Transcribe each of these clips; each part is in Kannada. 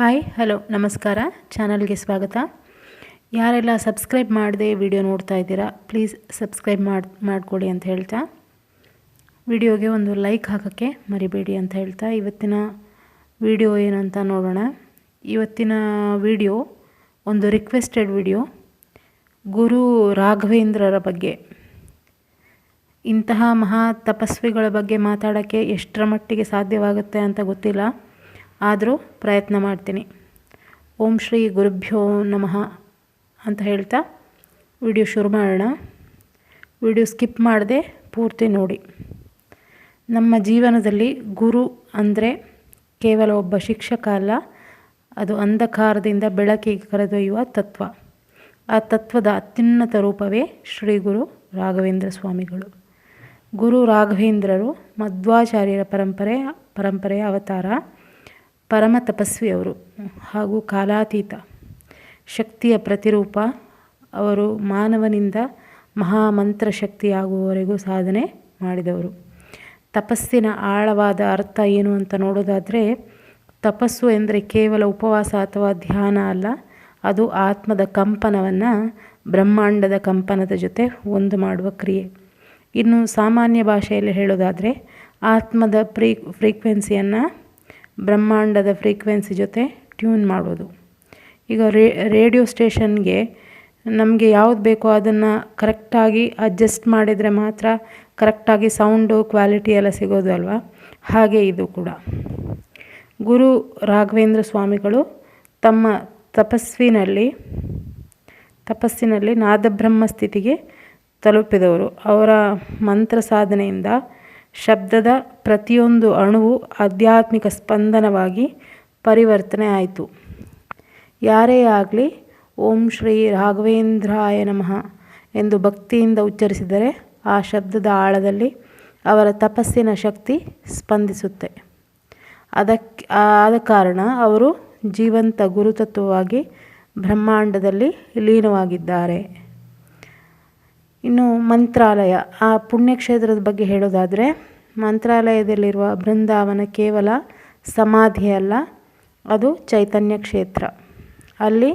ಹಾಯ್ ಹಲೋ ನಮಸ್ಕಾರ. ಚಾನಲ್ಗೆ ಸ್ವಾಗತ. ಯಾರೆಲ್ಲ ಸಬ್ಸ್ಕ್ರೈಬ್ ಮಾಡದೆ ವಿಡಿಯೋ ನೋಡ್ತಾ ಇದ್ದೀರಾ, ಪ್ಲೀಸ್ ಸಬ್ಸ್ಕ್ರೈಬ್ ಮಾಡಿಕೊಡಿ ಅಂತ ಹೇಳ್ತಾ, ವಿಡಿಯೋಗೆ ಒಂದು ಲೈಕ್ ಹಾಕೋಕ್ಕೆ ಮರಿಬೇಡಿ ಅಂತ ಹೇಳ್ತಾ, ಇವತ್ತಿನ ವಿಡಿಯೋ ಏನು ಅಂತ ನೋಡೋಣ. ಇವತ್ತಿನ ವಿಡಿಯೋ ಒಂದು ರಿಕ್ವೆಸ್ಟೆಡ್ ವಿಡಿಯೋ, ಗುರು ರಾಘವೇಂದ್ರರ ಬಗ್ಗೆ. ಇಂತಹ ಮಹಾ ತಪಸ್ವಿಗಳ ಬಗ್ಗೆ ಮಾತಾಡೋಕ್ಕೆ ಎಷ್ಟರ ಮಟ್ಟಿಗೆ ಸಾಧ್ಯವಾಗುತ್ತೆ ಅಂತ ಗೊತ್ತಿಲ್ಲ, ಆದರೂ ಪ್ರಯತ್ನ ಮಾಡ್ತೀನಿ. ಓಂ ಶ್ರೀ ಗುರುಭ್ಯೋ ನಮಃ ಅಂತ ಹೇಳ್ತಾ ವಿಡಿಯೋ ಶುರು ಮಾಡೋಣ. ವಿಡಿಯೋ ಸ್ಕಿಪ್ ಮಾಡದೆ ಪೂರ್ತಿ ನೋಡಿ. ನಮ್ಮ ಜೀವನದಲ್ಲಿ ಗುರು ಅಂದರೆ ಕೇವಲ ಒಬ್ಬ ಶಿಕ್ಷಕ ಅಲ್ಲ, ಅದು ಅಂಧಕಾರದಿಂದ ಬೆಳಕಿಗೆ ಕರೆದೊಯ್ಯುವ ತತ್ವ. ಆ ತತ್ವದ ಅತ್ಯುನ್ನತ ರೂಪವೇ ಶ್ರೀ ಗುರು ರಾಘವೇಂದ್ರ ಸ್ವಾಮಿಗಳು. ಗುರು ರಾಘವೇಂದ್ರರು ಮಧ್ವಾಚಾರ್ಯರ ಪರಂಪರೆಯ ಅವತಾರ, ಪರಮ ತಪಸ್ವಿಯವರು ಹಾಗೂ ಕಾಲಾತೀತ ಶಕ್ತಿಯ ಪ್ರತಿರೂಪ. ಅವರು ಮಾನವನಿಂದ ಮಹಾಮಂತ್ರ ಶಕ್ತಿಯಾಗುವವರೆಗೂ ಸಾಧನೆ ಮಾಡಿದವರು. ತಪಸ್ಸಿನ ಆಳವಾದ ಅರ್ಥ ಏನು ಅಂತ ನೋಡೋದಾದರೆ, ತಪಸ್ಸು ಎಂದರೆ ಕೇವಲ ಉಪವಾಸ ಅಥವಾ ಧ್ಯಾನ ಅಲ್ಲ, ಅದು ಆತ್ಮದ ಕಂಪನವನ್ನು ಬ್ರಹ್ಮಾಂಡದ ಕಂಪನದ ಜೊತೆ ಒಂದು ಮಾಡುವ ಕ್ರಿಯೆ. ಇನ್ನು ಸಾಮಾನ್ಯ ಭಾಷೆಯಲ್ಲಿ ಹೇಳೋದಾದರೆ, ಆತ್ಮದ ಫ್ರೀಕ್ವೆನ್ಸಿಯನ್ನು ಬ್ರಹ್ಮಾಂಡದ ಫ್ರೀಕ್ವೆನ್ಸಿ ಜೊತೆ ಟ್ಯೂನ್ ಮಾಡೋದು. ಈಗ ರೇಡಿಯೋ ಸ್ಟೇಷನ್ಗೆ ನಮಗೆ ಯಾವುದು ಬೇಕೋ ಅದನ್ನು ಕರೆಕ್ಟಾಗಿ ಅಡ್ಜಸ್ಟ್ ಮಾಡಿದರೆ ಮಾತ್ರ ಕರೆಕ್ಟಾಗಿ ಸೌಂಡು ಕ್ವಾಲಿಟಿ ಎಲ್ಲ ಸಿಗೋದು ಅಲ್ವಾ, ಹಾಗೆ ಇದು ಕೂಡ. ಗುರು ರಾಘವೇಂದ್ರ ಸ್ವಾಮಿಗಳು ತಮ್ಮ ತಪಸ್ಸಿನಲ್ಲಿ ನಾದಬ್ರಹ್ಮ ಸ್ಥಿತಿಗೆ ತಲುಪಿದವರು. ಅವರ ಮಂತ್ರ ಸಾಧನೆಯಿಂದ ಶಬ್ದದ ಪ್ರತಿಯೊಂದು ಅಣುವು ಆಧ್ಯಾತ್ಮಿಕ ಸ್ಪಂದನವಾಗಿ ಪರಿವರ್ತನೆ ಆಯಿತು. ಯಾರೇ ಆಗಲಿ ಓಂ ಶ್ರೀ ರಾಘವೇಂದ್ರಾಯ ನಮಃ ಎಂದು ಭಕ್ತಿಯಿಂದ ಉಚ್ಚರಿಸಿದರೆ ಆ ಶಬ್ದದ ಆಳದಲ್ಲಿ ಅವರ ತಪಸ್ಸಿನ ಶಕ್ತಿ ಸ್ಪಂದಿಸುತ್ತೆ. ಆದ ಕಾರಣ ಅವರು ಜೀವಂತ ಗುರುತತ್ವವಾಗಿ ಬ್ರಹ್ಮಾಂಡದಲ್ಲಿ ಲೀನವಾಗಿದ್ದಾರೆ. ಇನ್ನು ಮಂತ್ರಾಲಯ, ಆ ಪುಣ್ಯಕ್ಷೇತ್ರದ ಬಗ್ಗೆ ಹೇಳೋದಾದರೆ, ಮಂತ್ರಾಲಯದಲ್ಲಿರುವ ಬೃಂದಾವನ ಕೇವಲ ಸಮಾಧಿ ಅಲ್ಲ, ಅದು ಚೈತನ್ಯ ಕ್ಷೇತ್ರ. ಅಲ್ಲಿ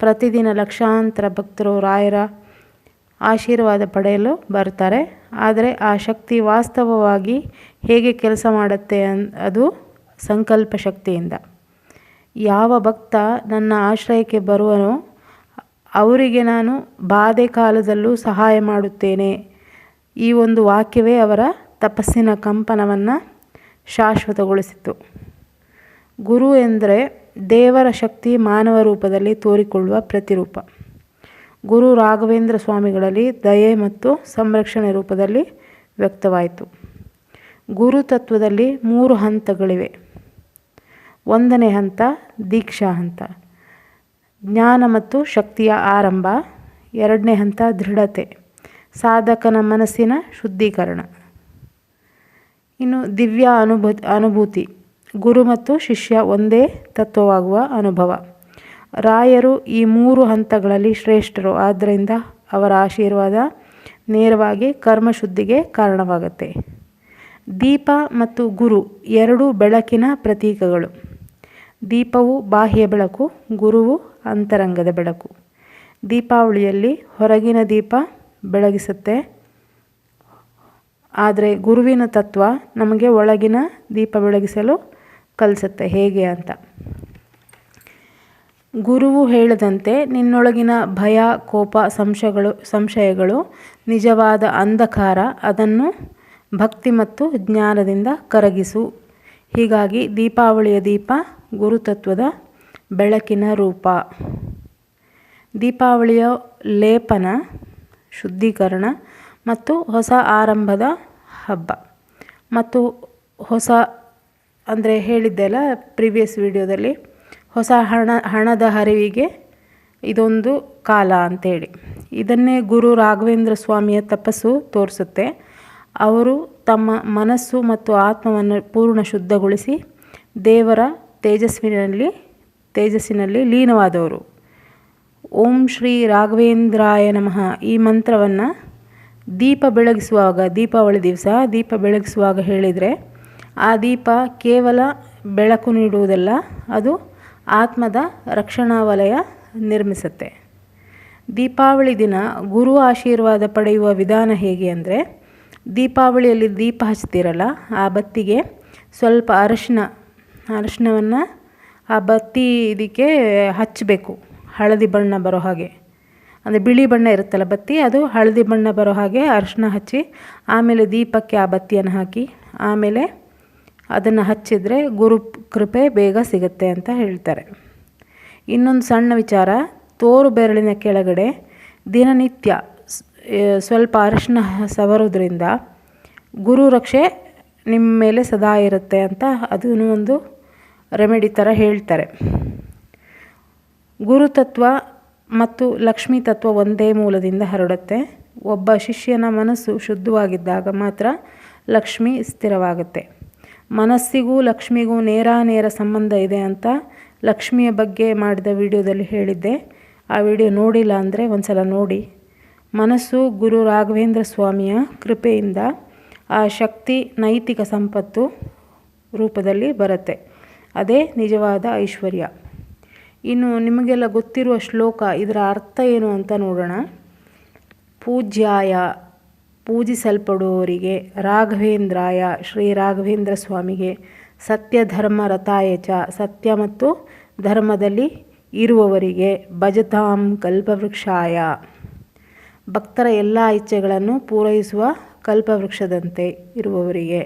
ಪ್ರತಿದಿನ ಲಕ್ಷಾಂತರ ಭಕ್ತರು ರಾಯರ ಆಶೀರ್ವಾದ ಪಡೆಯಲು ಬರ್ತಾರೆ. ಆದರೆ ಆ ಶಕ್ತಿ ವಾಸ್ತವವಾಗಿ ಹೇಗೆ ಕೆಲಸ ಮಾಡುತ್ತೆ ಅದು ಸಂಕಲ್ಪ ಶಕ್ತಿಯಿಂದ. ಯಾವ ಭಕ್ತ ನನ್ನ ಆಶ್ರಯಕ್ಕೆ ಬರುವನೋ ಅವರಿಗೆ ನಾನು ಬಾಧೆ ಕಾಲದಲ್ಲೂ ಸಹಾಯ ಮಾಡುತ್ತೇನೆ. ಈ ಒಂದು ವಾಕ್ಯವೇ ಅವರ ತಪಸ್ಸಿನ ಕಂಪನವನ್ನು ಶಾಶ್ವತಗೊಳಿಸಿತು. ಗುರು ಎಂದರೆ ದೇವರ ಶಕ್ತಿ ಮಾನವ ರೂಪದಲ್ಲಿ ತೋರಿಕೊಳ್ಳುವ ಪ್ರತಿರೂಪ. ಗುರು ರಾಘವೇಂದ್ರ ಸ್ವಾಮಿಗಳಲ್ಲಿ ದಯೆ ಮತ್ತು ಸಂರಕ್ಷಣೆ ರೂಪದಲ್ಲಿ ವ್ಯಕ್ತವಾಯಿತು. ಗುರು ತತ್ವದಲ್ಲಿ 3 ಹಂತಗಳಿವೆ. 1ನೇ ಹಂತ ದೀಕ್ಷಾ ಹಂತ, ಜ್ಞಾನ ಮತ್ತು ಶಕ್ತಿಯ ಆರಂಭ. 2ನೇ ಹಂತ ದೃಢತೆ, ಸಾಧಕನ ಮನಸ್ಸಿನ ಶುದ್ಧೀಕರಣ. ಇನ್ನು ದಿವ್ಯ ಅನುಭೂತಿ, ಗುರು ಮತ್ತು ಶಿಷ್ಯ ಒಂದೇ ತತ್ವವಾಗುವ ಅನುಭವ. ರಾಯರು ಈ 3 ಹಂತಗಳಲ್ಲಿ ಶ್ರೇಷ್ಠರು, ಆದ್ದರಿಂದ ಅವರ ಆಶೀರ್ವಾದ ನೇರವಾಗಿ ಕರ್ಮಶುದ್ಧಿಗೆ ಕಾರಣವಾಗುತ್ತೆ. ದೀಪ ಮತ್ತು ಗುರು ಎರಡೂ ಬೆಳಕಿನ ಪ್ರತೀಕಗಳು. ದೀಪವು ಬಾಹ್ಯ ಬೆಳಕು, ಗುರುವು ಅಂತರಂಗದ ಬೆಳಕು. ದೀಪಾವಳಿಯಲ್ಲಿ ಹೊರಗಿನ ದೀಪ ಬೆಳಗಿಸುತ್ತೆ, ಆದರೆ ಗುರುವಿನ ತತ್ವ ನಮಗೆ ಒಳಗಿನ ದೀಪ ಬೆಳಗಿಸಲು ಕಲಿಸುತ್ತೆ ಹೇಗೆ ಅಂತ. ಗುರುವು ಹೇಳಿದಂತೆ ನಿನ್ನೊಳಗಿನ ಭಯ, ಕೋಪ, ಸಂಶಯಗಳು ನಿಜವಾದ ಅಂಧಕಾರ, ಅದನ್ನು ಭಕ್ತಿ ಮತ್ತು ಜ್ಞಾನದಿಂದ ಕರಗಿಸು. ಹೀಗಾಗಿ ದೀಪಾವಳಿಯ ದೀಪ ಗುರುತತ್ವದ ಬೆಳಕಿನ ರೂಪ. ದೀಪಾವಳಿಯ ಲೇಪನ, ಶುದ್ಧೀಕರಣ ಮತ್ತು ಹೊಸ ಆರಂಭದ ಹಬ್ಬ. ಮತ್ತು ಹೊಸ ಅಂದರೆ ಹೇಳಿದ್ದೆಲ್ಲ ಪ್ರಿವಿಯಸ್ ವಿಡಿಯೋದಲ್ಲಿ, ಹೊಸ ಹಣದ ಹರಿವಿಗೆ ಇದೊಂದು ಕಾಲ ಅಂತೇಳಿ. ಇದನ್ನೇ ಗುರು ರಾಘವೇಂದ್ರ ಸ್ವಾಮಿಯ ತಪಸ್ಸು ತೋರಿಸುತ್ತೆ. ಅವರು ತಮ್ಮ ಮನಸ್ಸು ಮತ್ತು ಆತ್ಮವನ್ನು ಪೂರ್ಣ ಶುದ್ಧಗೊಳಿಸಿ ದೇವರ ತೇಜಸ್ಸಿನಲ್ಲಿ ಲೀನವಾದವರು. ಓಂ ಶ್ರೀ ರಾಘವೇಂದ್ರಾಯ ನಮಃ ಈ ಮಂತ್ರವನ್ನು ದೀಪಾವಳಿ ದಿವಸ ದೀಪ ಬೆಳಗಿಸುವಾಗ ಹೇಳಿದರೆ, ಆ ದೀಪ ಕೇವಲ ಬೆಳಕು ನೀಡುವುದಲ್ಲ, ಅದು ಆತ್ಮದ ರಕ್ಷಣಾ ವಲಯ ನಿರ್ಮಿಸುತ್ತೆ. ದೀಪಾವಳಿ ದಿನ ಗುರು ಆಶೀರ್ವಾದ ಪಡೆಯುವ ವಿಧಾನ ಹೇಗೆ ಅಂದರೆ, ದೀಪಾವಳಿಯಲ್ಲಿ ದೀಪ ಹಚ್ತೀರಲ್ಲ, ಆ ಬತ್ತಿಗೆ ಸ್ವಲ್ಪ ಅರಿಶಿನವನ್ನು ಆ ಬತ್ತಿ ಇದಕ್ಕೆ ಹಚ್ಚಬೇಕು, ಹಳದಿ ಬಣ್ಣ ಬರೋ ಹಾಗೆ. ಅಂದರೆ ಬಿಳಿ ಬಣ್ಣ ಇರುತ್ತಲ್ಲ ಬತ್ತಿ, ಅದು ಹಳದಿ ಬಣ್ಣ ಬರೋ ಹಾಗೆ ಅರಿಶಿನ ಹಚ್ಚಿ, ಆಮೇಲೆ ದೀಪಕ್ಕೆ ಆ ಬತ್ತಿಯನ್ನು ಹಾಕಿ, ಆಮೇಲೆ ಅದನ್ನು ಹಚ್ಚಿದರೆ ಗುರು ಕೃಪೆ ಬೇಗ ಸಿಗುತ್ತೆ ಅಂತ ಹೇಳ್ತಾರೆ. ಇನ್ನೊಂದು ಸಣ್ಣ ವಿಚಾರ, ತೋರು ಬೆರಳಿನ ಕೆಳಗಡೆ ದಿನನಿತ್ಯ ಸ್ವಲ್ಪ ಅರಿಶಿನ ಸವರೋದ್ರಿಂದ ಗುರು ರಕ್ಷೆ ನಿಮ್ಮ ಮೇಲೆ ಸದಾ ಇರುತ್ತೆ ಅಂತ ಅದನ್ನು ಒಂದು ರೆಮಿಡಿ ಥರ ಹೇಳ್ತಾರೆ. ಗುರುತತ್ವ ಮತ್ತು ಲಕ್ಷ್ಮೀ ತತ್ವ ಒಂದೇ ಮೂಲದಿಂದ ಹರಡುತ್ತೆ. ಒಬ್ಬ ಶಿಷ್ಯನ ಮನಸ್ಸು ಶುದ್ಧವಾಗಿದ್ದಾಗ ಮಾತ್ರ ಲಕ್ಷ್ಮಿ ಸ್ಥಿರವಾಗುತ್ತೆ. ಮನಸ್ಸಿಗೂ ಲಕ್ಷ್ಮಿಗೂ ನೇರ ಸಂಬಂಧ ಇದೆ ಅಂತ ಲಕ್ಷ್ಮಿಯ ಬಗ್ಗೆ ಮಾಡಿದ ವಿಡಿಯೋದಲ್ಲಿ ಹೇಳಿದ್ದೆ. ಆ ವಿಡಿಯೋ ನೋಡಿಲ್ಲ ಅಂದರೆ ಒಂದು ಸಲ ನೋಡಿ. ಮನಸ್ಸು ಗುರು ರಾಘವೇಂದ್ರ ಸ್ವಾಮಿಯ ಕೃಪೆಯಿಂದ ಆ ಶಕ್ತಿ ನೈತಿಕ ಸಂಪತ್ತು ರೂಪದಲ್ಲಿ ಬರುತ್ತೆ. ಅದೇ ನಿಜವಾದ ಐಶ್ವರ್ಯ. ಇನ್ನು ನಿಮಗೆಲ್ಲ ಗೊತ್ತಿರುವ ಶ್ಲೋಕ, ಇದರ ಅರ್ಥ ಏನು ಅಂತ ನೋಡೋಣ. ಪೂಜ್ಯಾಯ, ಪೂಜಿಸಲ್ಪಡುವವರಿಗೆ, ರಾಘವೇಂದ್ರಾಯ, ಶ್ರೀ ರಾಘವೇಂದ್ರ ಸ್ವಾಮಿಗೆ, ಸತ್ಯ ಧರ್ಮ ರಥಾಯ ಚ, ಸತ್ಯ ಮತ್ತು ಧರ್ಮದಲ್ಲಿ ಇರುವವರಿಗೆ, ಭಜತಾಂ ಕಲ್ಪವೃಕ್ಷಾಯ, ಭಕ್ತರ ಎಲ್ಲ ಇಚ್ಛೆಗಳನ್ನು ಪೂರೈಸುವ ಕಲ್ಪವೃಕ್ಷದಂತೆ ಇರುವವರಿಗೆ,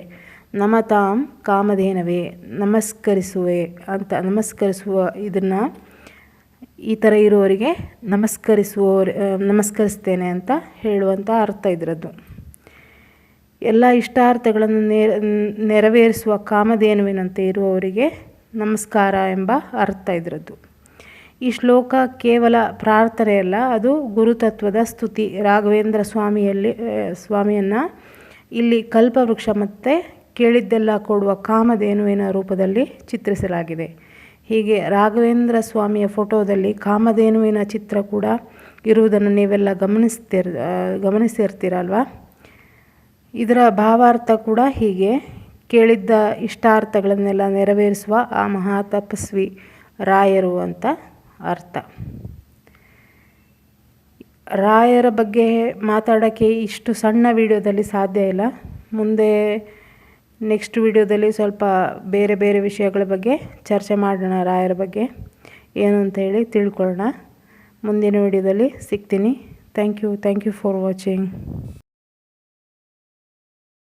ನಮತಾಂ ಕಾಮಧೇನವೇ, ನಮಸ್ಕರಿಸುವ ಇದನ್ನು ಈ ಥರ ಇರುವವರಿಗೆ ನಮಸ್ಕರಿಸ್ತೇನೆ ಅಂತ ಹೇಳುವಂಥ ಅರ್ಥ ಇದರದ್ದು. ಎಲ್ಲ ಇಷ್ಟಾರ್ಥಗಳನ್ನು ನೆರವೇರಿಸುವ ಕಾಮಧೇನುವಿನಂತೆ ಇರುವವರಿಗೆ ನಮಸ್ಕಾರ ಎಂಬ ಅರ್ಥ ಇದರದ್ದು. ಈ ಶ್ಲೋಕ ಕೇವಲ ಪ್ರಾರ್ಥನೆಯಲ್ಲ, ಅದು ಗುರುತತ್ವದ ಸ್ತುತಿ. ರಾಘವೇಂದ್ರ ಸ್ವಾಮಿಯನ್ನು ಇಲ್ಲಿ ಕಲ್ಪವೃಕ್ಷ ಮತ್ತು ಕೇಳಿದ್ದೆಲ್ಲ ಕೊಡುವ ಕಾಮಧೇನುವಿನ ರೂಪದಲ್ಲಿ ಚಿತ್ರಿಸಲಾಗಿದೆ. ಹೀಗೆ ರಾಘವೇಂದ್ರ ಸ್ವಾಮಿಯ ಫೋಟೋದಲ್ಲಿ ಕಾಮಧೇನುವಿನ ಚಿತ್ರ ಕೂಡ ಇರುವುದನ್ನು ನೀವೆಲ್ಲ ಗಮನಿಸಿರ್ತೀರಲ್ವ. ಇದರ ಭಾವಾರ್ಥ ಕೂಡ ಹೀಗೆ, ಕೇಳಿದ್ದ ಇಷ್ಟಾರ್ಥಗಳನ್ನೆಲ್ಲ ನೆರವೇರಿಸುವ ಆ ಮಹಾ ತಪಸ್ವಿ ರಾಯರು ಅಂತ ಅರ್ಥ. ರಾಯರ ಬಗ್ಗೆ ಮಾತಾಡೋಕ್ಕೆ ಇಷ್ಟು ಸಣ್ಣ ವಿಡಿಯೋದಲ್ಲಿ ಸಾಧ್ಯ ಇಲ್ಲ. ಮುಂದೆ ನೆಕ್ಸ್ಟ್ ವಿಡಿಯೋದಲ್ಲಿ ಸ್ವಲ್ಪ ಬೇರೆ ವಿಷಯಗಳ ಬಗ್ಗೆ ಚರ್ಚೆ ಮಾಡೋಣ. ರಾಯರ ಬಗ್ಗೆ ಏನು ಅಂತ ಹೇಳಿ ತಿಳ್ಕೊಳ್ಳೋಣ. ಮುಂದಿನ ವಿಡಿಯೋದಲ್ಲಿ ಸಿಗ್ತೀನಿ. Thank you for watching.